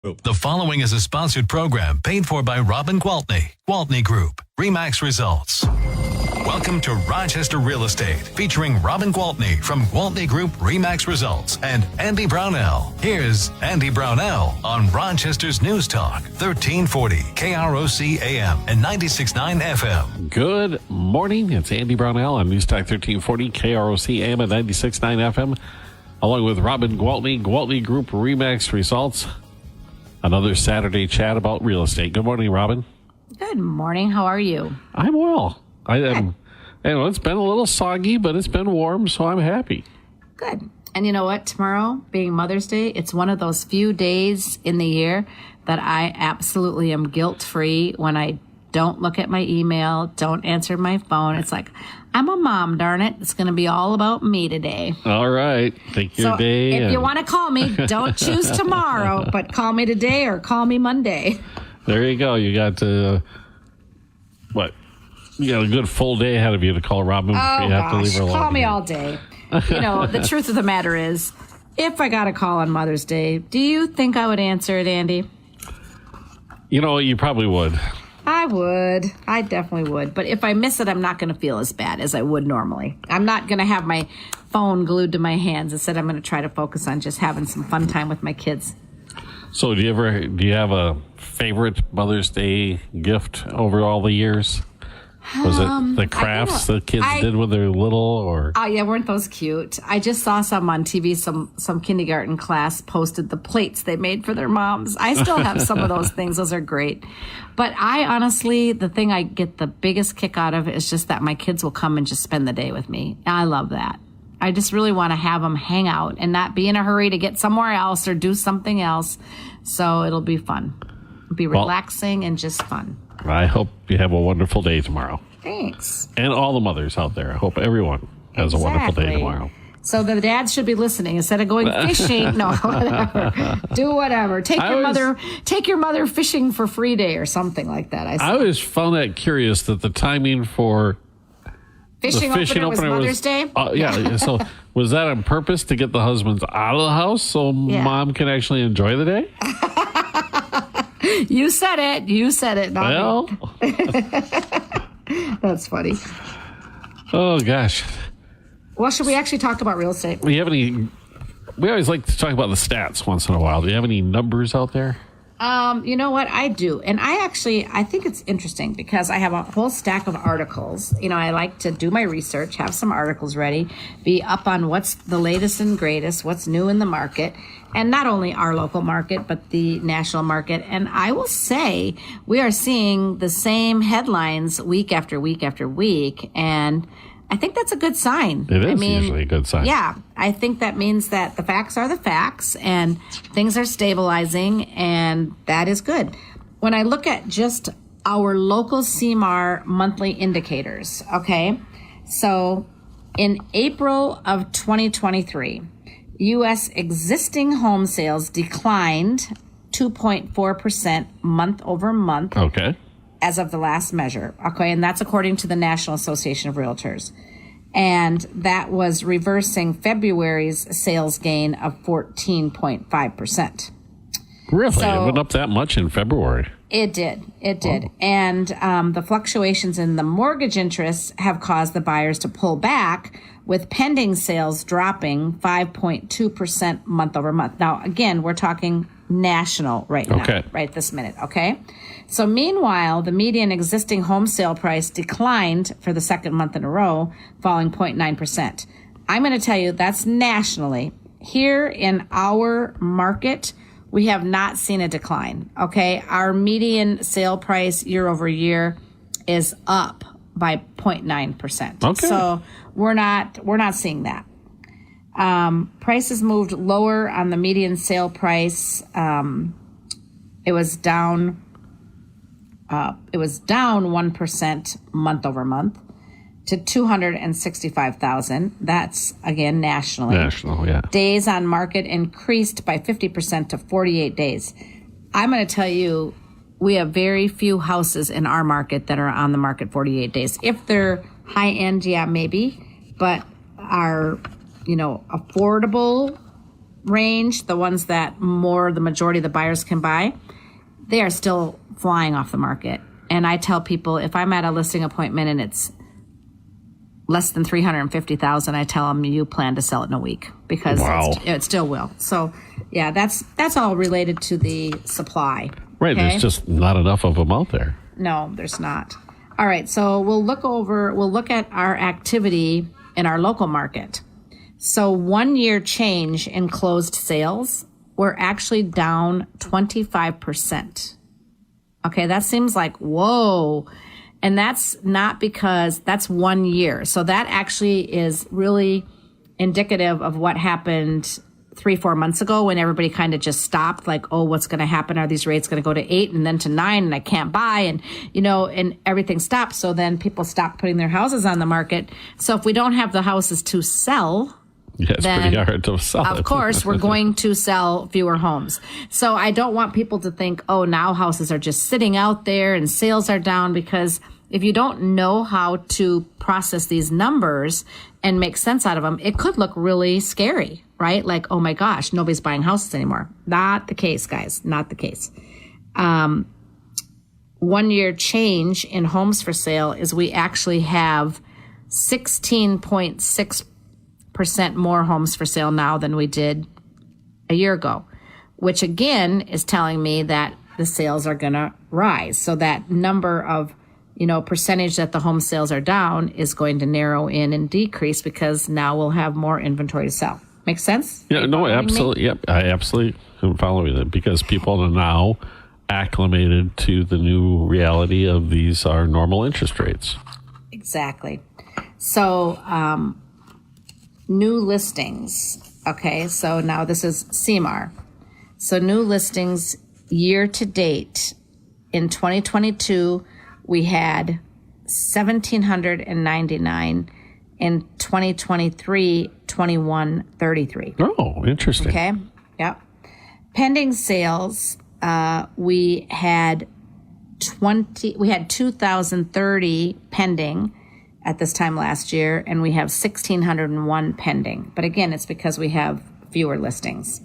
The following is a sponsored program paid for by Robin Gwaltney, Gwaltney Group, RE/MAX Results. Welcome to Rochester Real Estate, featuring Robin Gwaltney from Gwaltney Group, RE/MAX Results, and Andy Brownell. Here's Andy Brownell on Rochester's News Talk, 1340 KROC AM and 96.9 FM. Good morning. It's Andy Brownell on News Talk 1340 KROC AM and 96.9 FM, along with Robin Gwaltney, Gwaltney Group, RE/MAX Results. Another Saturday chat about real estate. Good morning, Robin. Good morning. How are you? I'm well. It's been a little soggy, but it's been warm, so I'm happy. Good. And you know what? Tomorrow, being Mother's Day, it's one of those few days in the year that I absolutely am guilt-free when I don't look at my email, don't answer my phone. It's like, I'm a mom, darn it. It's going to be all about me today. All right. Take your day. If you want to call me, don't choose tomorrow, but call me today or call me Monday. There you go. You got what? You got a good full day ahead of you to call Robin before you have to leave her alone. Call me all day. You know, the truth of the matter is, if I got a call on Mother's Day, do you think I would answer it, Andy? You know, you probably would. I would. I definitely would. But if I miss it, I'm not going to feel as bad as I would normally. I'm not going to have my phone glued to my hands. Instead, I'm going to try to focus on just having some fun time with my kids. So do you have a favorite Mother's Day gift over all the years? Was it the crafts the kids did when they were little, or? Oh yeah, weren't those cute? I just saw some on TV. Some kindergarten class posted the plates they made for their moms. I still have some of those things. Those are great. But I honestly, the thing I get the biggest kick out of is just that my kids will come and just spend the day with me. I love that. I just really want to have them hang out and not be in a hurry to get somewhere else or do something else. So it'll be fun. It'll be relaxing and just fun. I hope you have a wonderful day tomorrow. Thanks. And all the mothers out there. I hope everyone has a wonderful day tomorrow. So the dads should be listening instead of going fishing. No, whatever. Do whatever. Take your mother fishing for free day or something like that. I always found that curious that the timing for fishing opener was Mother's Day. Yeah. So was that on purpose to get the husbands out of the house so mom can actually enjoy the day? You said it. Well, that's funny. Oh gosh. Well, should we actually talk about real estate? We always like to talk about the stats once in a while. Do you have any numbers out there? You know what? I do. And I think it's interesting because I have a whole stack of articles. You know, I like to do my research, have some articles ready, be up on what's the latest and greatest, what's new in the market, and not only our local market, but the national market. And I will say we are seeing the same headlines week after week after week. And I think that's a good sign. It is usually a good sign. Yeah. I think that means that the facts are the facts and things are stabilizing, and that is good. When I look at just our local CMAR monthly indicators, okay, so in April of 2023, U.S. existing home sales declined 2.4% month over month. Okay. As of the last measure. Okay. And that's according to the National Association of Realtors. And that was reversing February's sales gain of 14.5%. Really? It went up that much in February? It did. Oh. And the fluctuations in the mortgage interests have caused the buyers to pull back, with pending sales dropping 5.2% month over month. Now, again, we're talking national right now, right this minute, okay? So meanwhile, the median existing home sale price declined for the second month in a row, falling 0.9%. I'm going to tell you that's nationally. Here in our market, we have not seen a decline, okay? Our median sale price year over year is up by 0.9%. Okay. So we're not seeing that. Prices moved lower on the median sale price. It was down 1% month over month to 265,000. That's again nationally. National, yeah. Days on market increased by 50% to 48 days. I'm going to tell you, we have very few houses in our market that are on the market 48 days. If they're high end, yeah, maybe, but our, affordable range, the ones that the majority of the buyers can buy, they are still flying off the market. And I tell people, if I'm at a listing appointment and it's less than $350,000, I tell them you plan to sell it in a week, because it still will. So, yeah, that's all related to the supply. Right. Okay? There's just not enough of them out there. No, there's not. All right. So we'll look at our activity in our local market. So 1 year change in closed sales, we're actually down 25%. Okay. That seems like, whoa. And that's not because that's 1 year. So that actually is really indicative of what happened 3-4 months ago, when everybody kind of just stopped, like, oh, what's going to happen? Are these rates going to go to 8 and then to 9 and I can't buy? And, and everything stopped. So then people stopped putting their houses on the market. So if we don't have the houses to sell, it's pretty hard to sell. Of course, we're going to sell fewer homes. So I don't want people to think, oh, now houses are just sitting out there and sales are down, because if you don't know how to process these numbers and make sense out of them, it could look really scary, right? Like, oh my gosh, nobody's buying houses anymore. Not the case, guys. Not the case. 1 year change in homes for sale is we actually have 16.6% more homes for sale now than we did a year ago, which again is telling me that the sales are going to rise. So that number of percentage that the home sales are down is going to narrow in and decrease, because now we'll have more inventory to sell. Make sense? Yeah, no, absolutely. Yep, I absolutely am following that, because people are now acclimated to the new reality of these are normal interest rates. Exactly. So, new listings. Okay, so now this is CMAR. So new listings year to date in 2022, we had 1,799. In 2023, 2,133. Oh, interesting. Okay. Yep. Pending sales, we had 2,030 pending at this time last year, and we have 1,601 pending. But again, it's because we have fewer listings.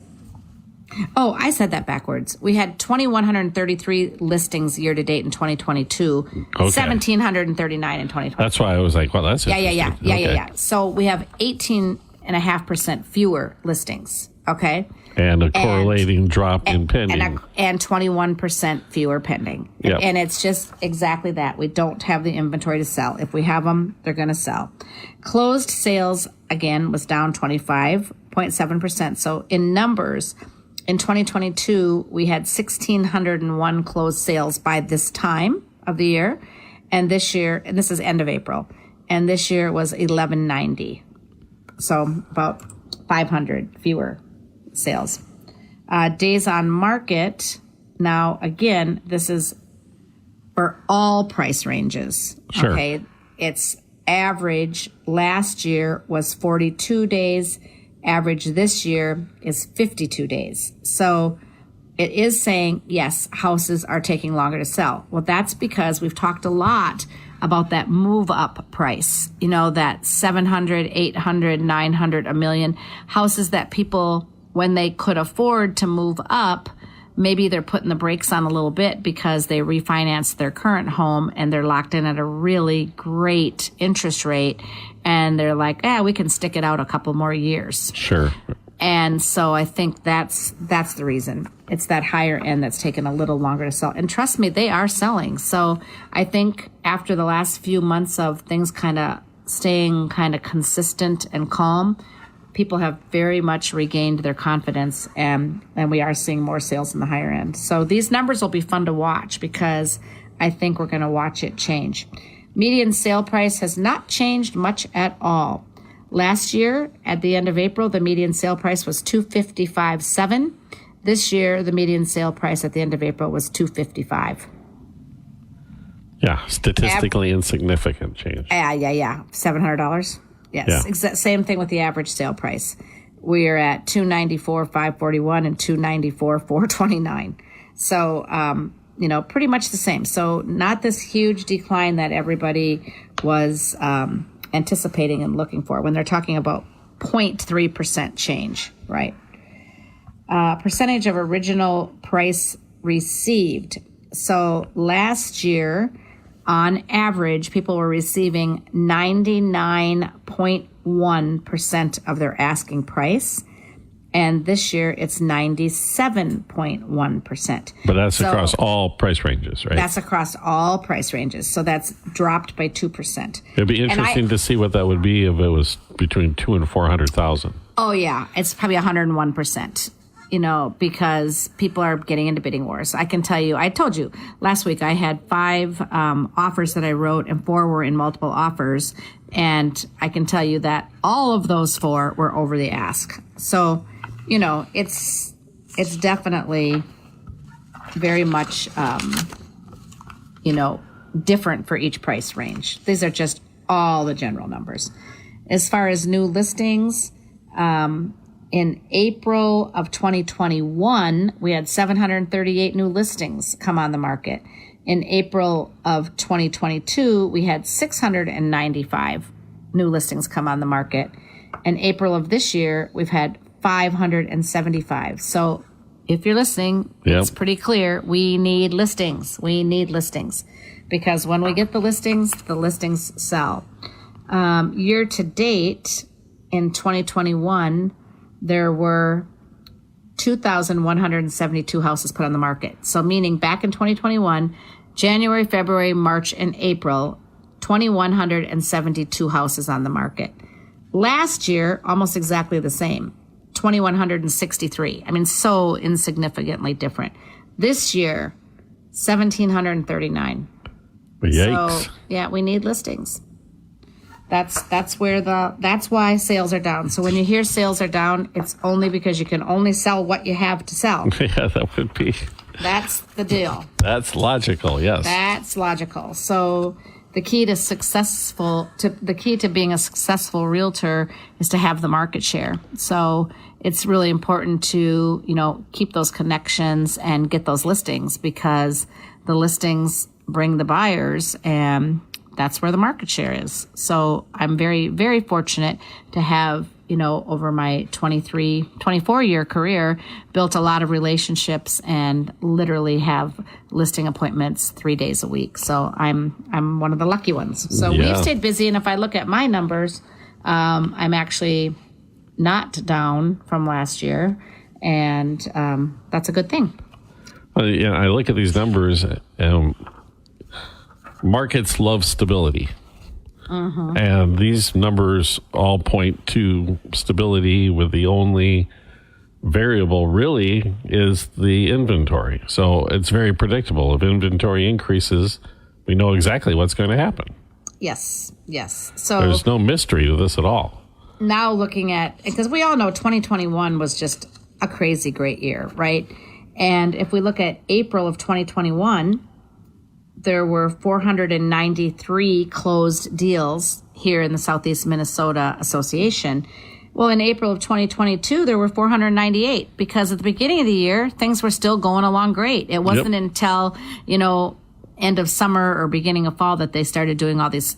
Oh, I said that backwards. We had 2,133 listings year to date in 2022, 1,739 in 2020. That's why I was like, well, that's Yeah. So we have 18.5% fewer listings. Okay. And a correlating drop in pending. And 21% fewer pending. Yep. And it's just exactly that. We don't have the inventory to sell. If we have them, they're going to sell. Closed sales, again, was down 25.7%. So in numbers, in 2022, we had 1,601 closed sales by this time of the year. And this year, and this is end of April, and this year it was 1,190. So about 500 fewer sales. Days on market. Now, again, this is for all price ranges. Sure. Okay. It's average last year was 42 days. Average this year is 52 days. So it is saying, yes, houses are taking longer to sell. Well, that's because we've talked a lot about that move up price, that 700, 800, 900, a million houses that people, when they could afford to move up, maybe they're putting the brakes on a little bit because they refinanced their current home and they're locked in at a really great interest rate. And they're like, we can stick it out a couple more years. Sure. And so I think that's the reason. It's that higher end that's taken a little longer to sell. And trust me, they are selling. So I think after the last few months of things kind of staying kind of consistent and calm, people have very much regained their confidence, and we are seeing more sales in the higher end. So these numbers will be fun to watch, because I think we're going to watch it change. Median sale price has not changed much at all. Last year, at the end of April, the median sale price was $255,700. This year, the median sale price at the end of April was $255,000. Yeah, statistically insignificant change. Yeah. $700. Yes, Yeah. Same thing with the average sale price. We are at $294,541 and $294,429. So, pretty much the same. So not this huge decline that everybody was anticipating and looking for when they're talking about 0.3% change, right? percentage of original price received. So last year, on average, people were receiving 99.1% of their asking price. And this year, it's 97.1%. But that's across all price ranges, right? That's across all price ranges. So that's dropped by 2%. It'd be interesting to see what that would be if it was between 200,000 and 400,000. Oh, yeah. It's probably 101%. Because people are getting into bidding wars. I can tell you, I told you last week I had 5 offers that I wrote and 4 were in multiple offers. And I can tell you that all of those 4 were over the ask. So, it's definitely very much, different for each price range. These are just all the general numbers. As far as new listings, in April of 2021, we had 738 new listings come on the market. In April of 2022, we had 695 new listings come on the market. In April of this year, we've had 575. So if you're listening, It's pretty clear. We need listings. We need listings. Because when we get the listings sell. Year to date, in 2021, there were 2,172 houses put on the market. So meaning back in 2021, January, February, March, and April, 2,172 houses on the market. Last year, almost exactly the same, 2,163. I mean, so insignificantly different. This year, 1,739. Yikes. So, yeah, we need listings. That's why sales are down. So when you hear sales are down, it's only because you can only sell what you have to sell. Yeah, that would be. That's the deal. That's logical. Yes. That's logical. So the key to being a successful realtor is to have the market share. So it's really important to, keep those connections and get those listings, because the listings bring the buyers, and that's where the market share is. So I'm very, very fortunate to have, over my 24-year career, built a lot of relationships and literally have listing appointments 3 days a week. So I'm one of the lucky ones. So We've stayed busy. And if I look at my numbers, I'm actually not down from last year. And that's a good thing. I look at these numbers. Markets love stability. Mm-hmm. And these numbers all point to stability, with the only variable really is the inventory. So it's very predictable. If inventory increases, we know exactly what's going to happen. Yes. So there's no mystery to this at all. Now looking at, because we all know 2021 was just a crazy great year, right? And if we look at April of 2021, there were 493 closed deals here in the Southeast Minnesota Association. Well, in April of 2022, there were 498, because at the beginning of the year, things were still going along great. It wasn't until, end of summer or beginning of fall that they started doing all these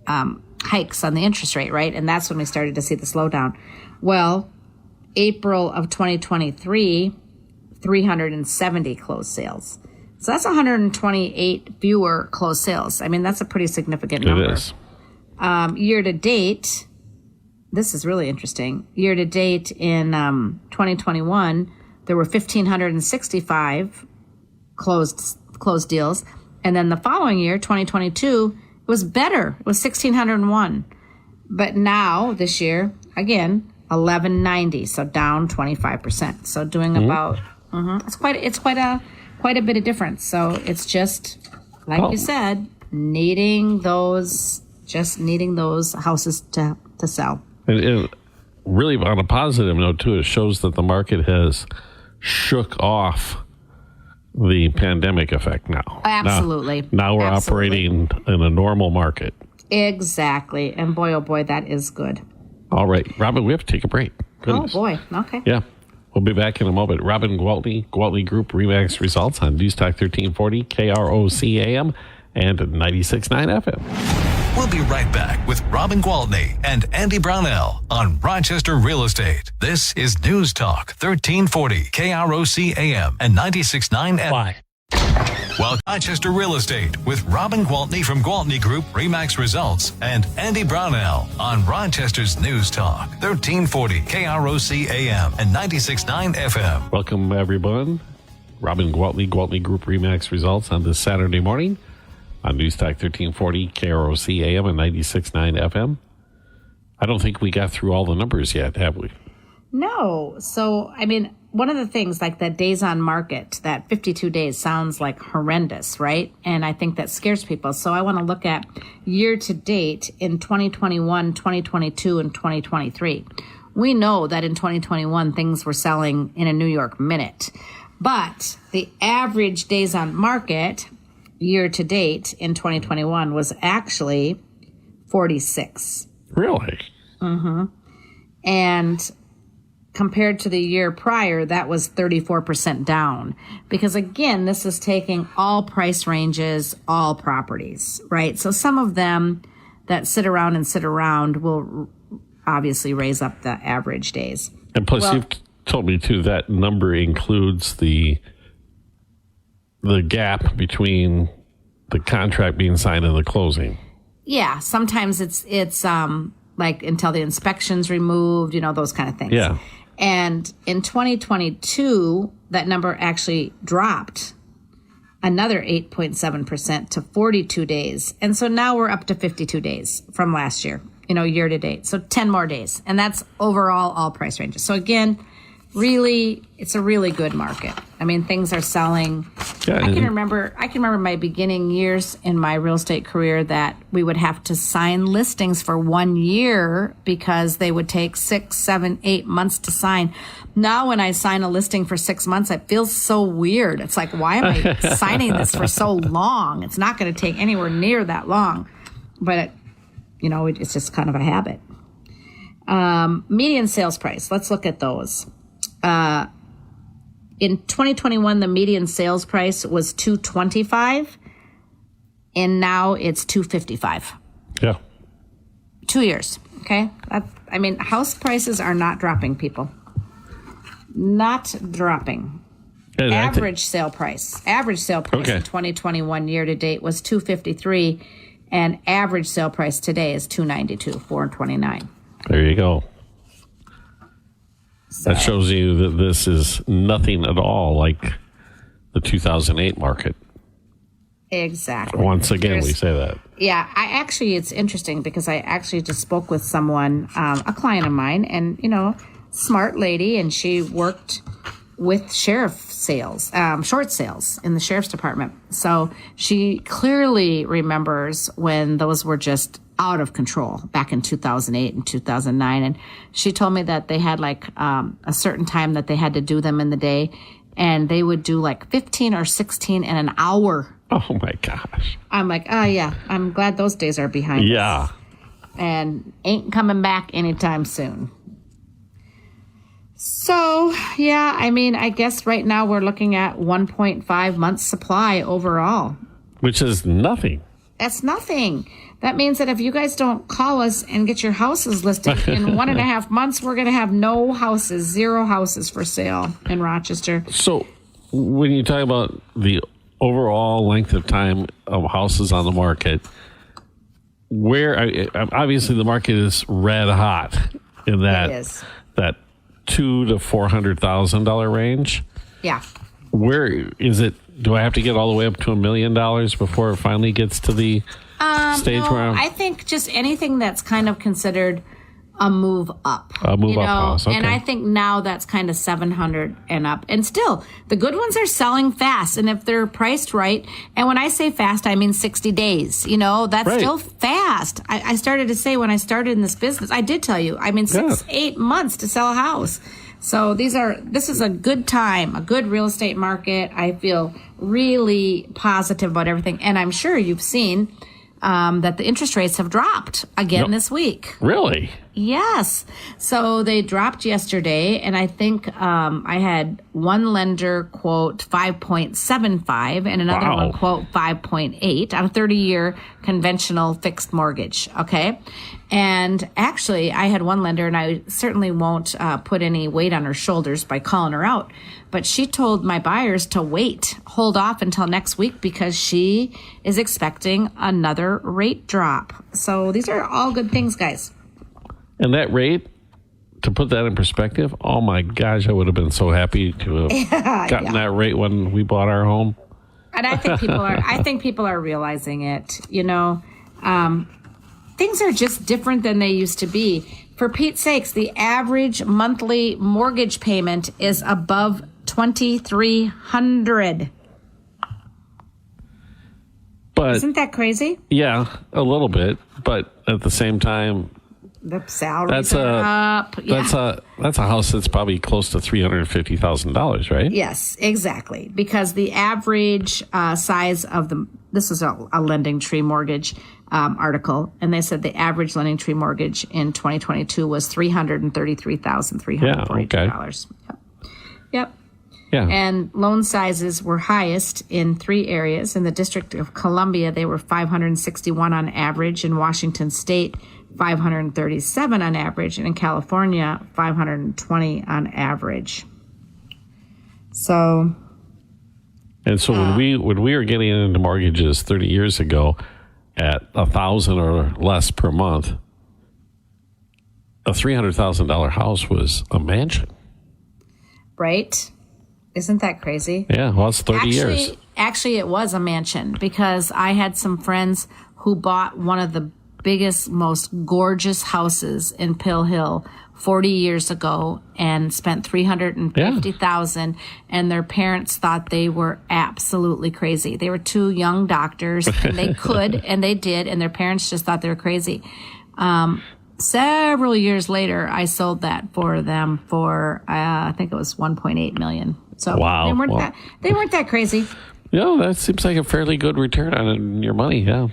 hikes on the interest rate, right? And that's when we started to see the slowdown. Well, April of 2023, 370 closed sales. So that's 128 fewer closed sales. I mean, that's a pretty significant number. It is. Year to date, this is really interesting. Year to date in 2021, there were 1,565 closed deals. And then the following year, 2022, it was better. It was 1,601. But now, this year, again, 1,190. So down 25%. So doing about, it's quite a bit of difference. So it's just, like you said, needing those houses to sell. And really, on a positive note, too, it shows that the market has shook off the pandemic effect now. Absolutely. Now we're operating in a normal market. Exactly. And boy, oh boy, that is good. All right. Robin, we have to take a break. Goodness. Oh boy. Okay. Yeah. We'll be back in a moment. Robin Gwaltney, Gwaltney Group RE/MAX results on News Talk 1340, KROC AM, and 96.9 FM. We'll be right back with Robin Gwaltney and Andy Brownell on Rochester Real Estate. This is News Talk 1340 KROC AM and 96.9 FM. Why? Well, Rochester Real Estate with Robin Gwaltney from Gwaltney Group, Remax Results, and Andy Brownell on Rochester's News Talk 1340 KROC AM and 96.9 FM. Welcome, everyone. Robin Gwaltney, Gwaltney Group Remax Results on this Saturday morning on News Talk 1340 KROC AM and 96.9 FM. I don't think we got through all the numbers yet, have we? No. So, I mean, one of the things, like that days on market, that 52 days sounds like horrendous, right? And I think that scares people. So I want to look at year to date in 2021, 2022, and 2023. We know that in 2021, things were selling in a New York minute. But the average days on market year to date in 2021 was actually 46. Really? Mm-hmm. And compared to the year prior, that was 34% down. Because again, this is taking all price ranges, all properties, right? So some of them that sit around will obviously raise up the average days. And plus, you've told me too that number includes the gap between the contract being signed and the closing. Yeah, sometimes it's like until the inspection's removed, those kind of things. Yeah. And in 2022, that number actually dropped another 8.7% to 42 days. And so now we're up to 52 days from last year, year to date. So 10 more days. And that's overall all price ranges. So again, really, it's a really good market. I mean, things are selling. Yeah, I can remember my beginning years in my real estate career that we would have to sign listings for 1 year because they would take 6, 7, 8 months to sign. Now, when I sign a listing for 6 months, it feels so weird. It's like, why am I signing this for so long? It's not going to take anywhere near that long. But, it's just kind of a habit. Median sales price. Let's look at those. In 2021, the median sales price was $225, and now it's $255. Yeah. 2 years. Okay. House prices are not dropping, people. Not dropping. And Average sale price in 2021 year to date was $253, and average sale price today is $292, $429. There you go. So. That shows you that this is nothing at all like the 2008 market. Exactly. Once again, we say that. Yeah, it's interesting because I actually just spoke with someone, a client of mine, and, smart lady, and she worked with sheriff sales, short sales in the sheriff's department. So she clearly remembers when those were just out of control back in 2008 and 2009. And she told me that they had a certain time that they had to do them in the day, and they would do 15 or 16 in an hour. Oh my gosh. I'm like, yeah, I'm glad those days are behind us. Yeah. And ain't coming back anytime soon. So, yeah, I guess right now we're looking at 1.5 months supply overall. Which is nothing. That's nothing. That means that if you guys don't call us and get your houses listed in 1.5 months, we're going to have no houses, 0 houses for sale in Rochester. So when you talk about the overall length of time of houses on the market, obviously the market is red hot in that $200,000 to $400,000 range. Yeah. Where is it? Do I have to get all the way up to $1 million before it finally gets to the stage where I think just anything that's kind of considered a move up. A move up house. Okay. And I think now that's kind of 700 and up. And still, the good ones are selling fast. And if they're priced right, and when I say fast, I mean 60 days. That's still fast. I started to say when I started in this business, I did tell you, 8 months to sell a house. So this is a good time, a good real estate market. I feel really positive about everything. And I'm sure you've seen that the interest rates have dropped again this week. Really? Yes. So they dropped yesterday, and I think I had one lender quote 5.75 and another one quote 5.8 on a 30-year conventional fixed mortgage. Okay. And actually, I had one lender, and I certainly won't put any weight on her shoulders by calling her out, but she told my buyers to hold off until next week because she is expecting another rate drop. So these are all good things, guys. And that rate, to put that in perspective, oh my gosh, I would have been so happy to have gotten that rate when we bought our home. And I think people are realizing it. You know, things are just different than they used to be. For Pete's sakes, the average monthly mortgage payment is above $2,300. But isn't that crazy? Yeah, a little bit. But at the same time, the salaries are up. That's a house that's probably close to $350,000, right? Yes, exactly. Because the average size of this is a Lending Tree mortgage article, and they said the average Lending Tree mortgage in 2022 was $333,342. Yep. Yeah. And loan sizes were highest in 3 areas. In the District of Columbia, they were 561 on average. In Washington State, 537 on average. And in California, 520 on average. So. And so when we were getting into mortgages 30 years ago at $1,000 or less per month, a $300,000 house was a mansion. Right. Isn't that crazy? Yeah, well, it's 30 years. Actually, it was a mansion because I had some friends who bought one of the biggest, most gorgeous houses in Pill Hill 40 years ago and spent $350,000, and their parents thought they were absolutely crazy. They were 2 young doctors, and they could, and they did, and their parents just thought they were crazy. Several years later, I sold that for them for I think it was $1.8 million. So wow. They weren't that crazy. Yeah, that seems like a fairly good return on your money. Yeah.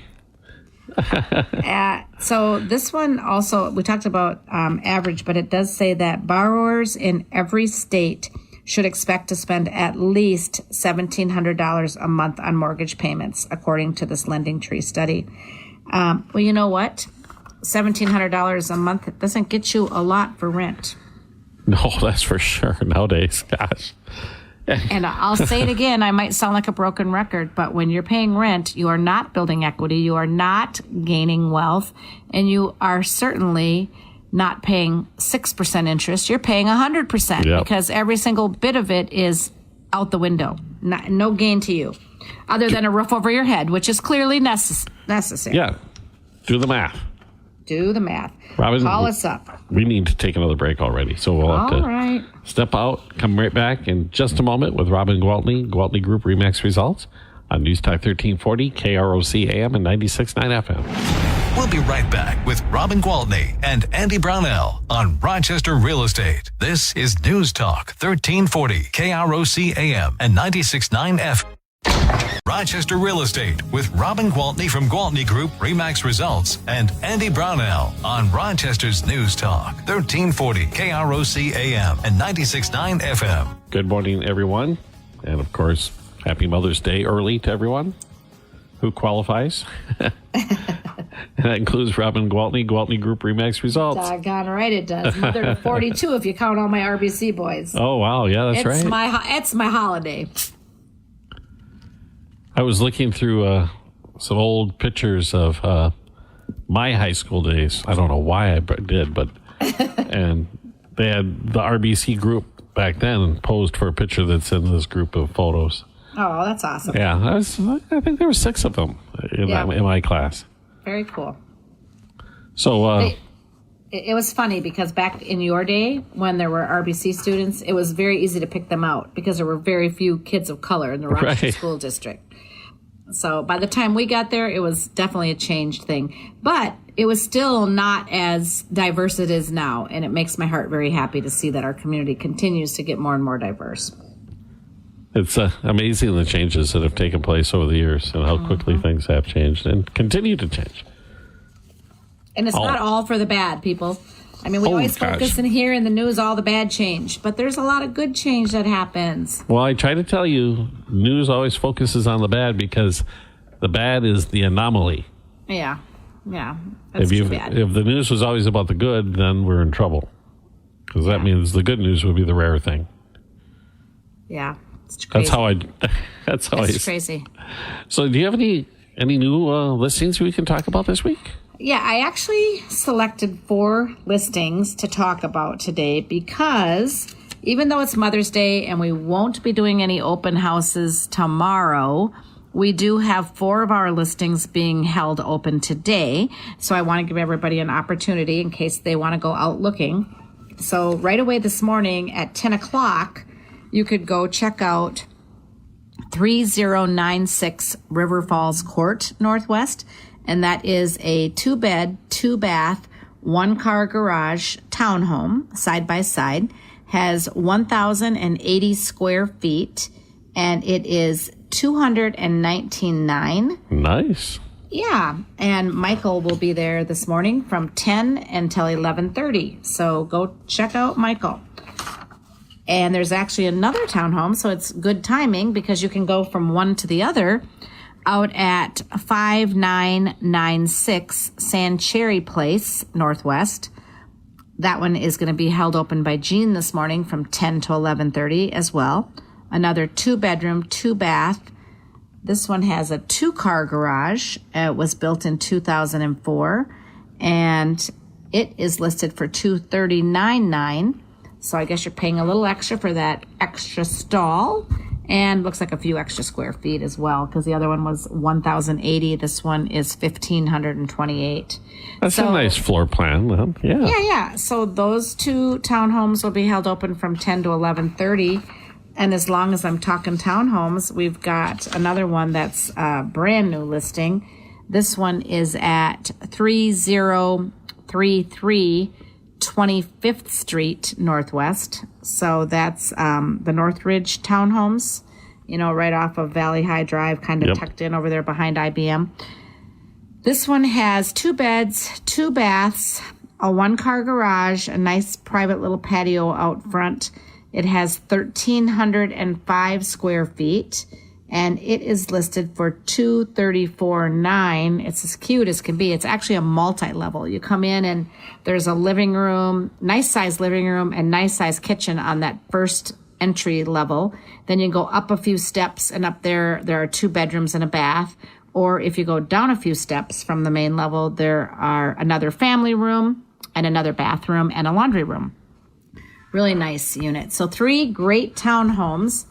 So this one also, we talked about average, but it does say that borrowers in every state should expect to spend at least $1,700 a month on mortgage payments, according to this Lending Tree study. Well, you know what? $1,700 a month doesn't get you a lot for rent. No, that's for sure nowadays. Gosh. And I'll say it again, I might sound like a broken record, but when you're paying rent, you are not building equity, you are not gaining wealth, and you are certainly not paying 6% interest. You're paying 100% because every single bit of it is out the window. No gain to you, other than a roof over your head, which is clearly necessary. Yeah, do the math. Do the math. Robin, call us up. We need to take another break already, so we'll have to step out, come right back in just a moment with Robin Gwaltney, Gwaltney Group RE/MAX Results on News Talk 1340, KROC AM and 96.9 FM. We'll be right back with Robin Gwaltney and Andy Brownell on Rochester Real Estate. This is News Talk 1340, KROC AM and 96.9 FM. Rochester Real Estate with Robin Gwaltney from Gwaltney Group RE/MAX Results and Andy Brownell on Rochester's News Talk 1340 KROC AM and 96.9 FM. Good morning, everyone. And of course, happy Mother's Day early to everyone who qualifies. And that includes Robin Gwaltney, Gwaltney Group RE/MAX Results. Doggone right it does. Mother to 42 if you count all my RBC boys. Oh, wow. Yeah, that's right. It's my holiday. I was looking through some old pictures of my high school days. I don't know why I did, but and they had the RBC group back then posed for a picture that's in this group of photos. Oh, that's awesome. Yeah, I think there were 6 of them in my class. Very cool. So it was funny because back in your day when there were RBC students, it was very easy to pick them out because there were very few kids of color in the Rochester School District. So by the time we got there, it was definitely a changed thing. But it was still not as diverse as it is now. And it makes my heart very happy to see that our community continues to get more and more diverse. It's amazing the changes that have taken place over the years and how quickly things have changed and continue to change. And it's not all for the bad, people. I mean, we always focus in here in the news, all the bad change, but there's a lot of good change that happens. Well, I try to tell you, news always focuses on the bad because the bad is the anomaly. Yeah. That's too bad. If the news was always about the good, then we're in trouble. Because that means the good news would be the rare thing. Yeah. It's crazy. That's how it's crazy. So do you have any new listings we can talk about this week? Yeah, I actually selected 4 listings to talk about today because even though it's Mother's Day and we won't be doing any open houses tomorrow, we do have 4 of our listings being held open today. So I want to give everybody an opportunity in case they want to go out looking. So right away this morning at 10 o'clock, you could go check out 3096 River Falls Court Northwest. And that is a 2-bed, 2-bath, 1-car garage townhome, side by side, has 1,080 square feet, and it is $219,900. Nice. Yeah, and Michael will be there this morning from 10 until 11:30. So go check out Michael. And there's actually another townhome, so it's good timing because you can go from one to the other. Out at 5996 San Cherry Place, Northwest. That one is going to be held open by Jean this morning from 10 to 11:30 as well. Another 2-bedroom, 2-bath. This one has a 2-car garage. It was built in 2004, and it is listed for $239,900. So I guess you're paying a little extra for that extra stall. And looks like a few extra square feet as well, because the other one was 1,080. This one is 1,528. That's a nice floor plan. Yeah. Yeah. So those 2 townhomes will be held open from 10 to 11:30. And as long as I'm talking townhomes, we've got another one that's a brand new listing. This one is at 3033 25th Street Northwest. So that's the Northridge townhomes, right off of Valley High Drive, kind of tucked in over there behind IBM. This one has 2 beds, 2 baths, a 1-car garage, a nice private little patio out front. It has 1,305 square feet, and it is listed for $234,900. It's as cute as can be. It's actually a multi-level. You come in and there's a living room, nice size living room, and nice size kitchen on that first entry level. Then you go up a few steps, and up there are 2 bedrooms and a bath. Or if you go down a few steps from the main level, there are another family room and another bathroom and a laundry room. Really nice unit. So 3 great townhomes.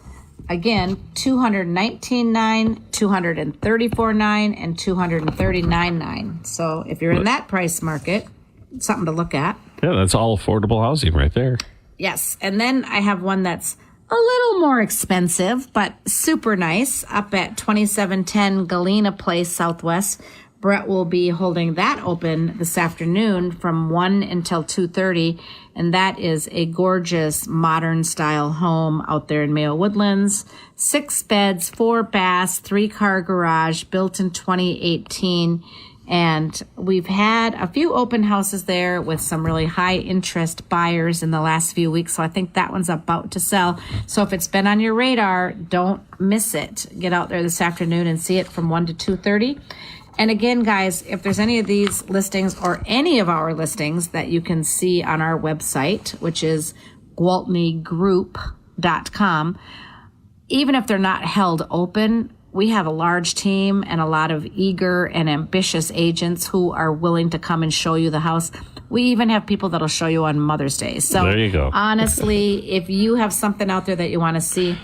Again, $219,900, $234,900, and $239,900. So if you're in that price market, it's something to look at. Yeah, that's all affordable housing right there. Yes. And then I have one that's a little more expensive, but super nice, up at 2710 Galena Place Southwest. Brett will be holding that open this afternoon from 1 until 2:30, and that is a gorgeous modern-style home out there in Mayo Woodlands. 6 beds, 4 baths, 3-car garage, built in 2018, and we've had a few open houses there with some really high-interest buyers in the last few weeks, so I think that one's about to sell. So if it's been on your radar, don't miss it. Get out there this afternoon and see it from 1 to 2:30. And again, guys, if there's any of these listings or any of our listings that you can see on our website, which is gwaltneygroup.com, even if they're not held open, we have a large team and a lot of eager and ambitious agents who are willing to come and show you the house. We even have people that'll show you on Mother's Day. So there you go. Honestly, if you have something out there that you want to see,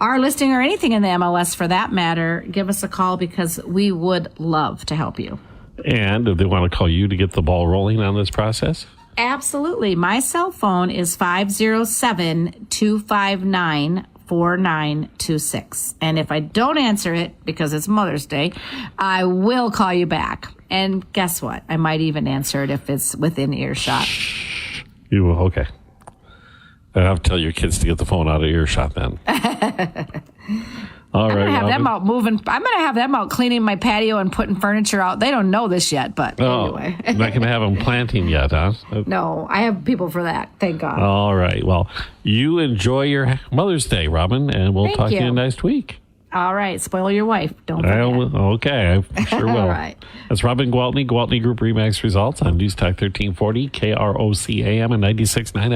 our listing or anything in the MLS for that matter, give us a call because we would love to help you. And if they want to call you to get the ball rolling on this process? Absolutely. My cell phone is 507-259-4926. And if I don't answer it because it's Mother's Day, I will call you back. And guess what? I might even answer it if it's within earshot. You will? Okay. I have to tell your kids to get the phone out of earshot then. All I'm right, gonna have Robin. them out moving. I'm gonna have them out cleaning my patio and putting furniture out. They don't know this yet, but anyway. Not going to have them planting yet, huh? No, I have people for that. Thank God. All right. Well, you enjoy your Mother's Day, Robin, and we'll Thank talk to you you. next week. All right, spoil your wife. Don't forget. Okay, I sure will. All right. That's Robin Gwaltney, Gwaltney Group Remax Results on News Talk 1340, KROC AM and 96.9 FM.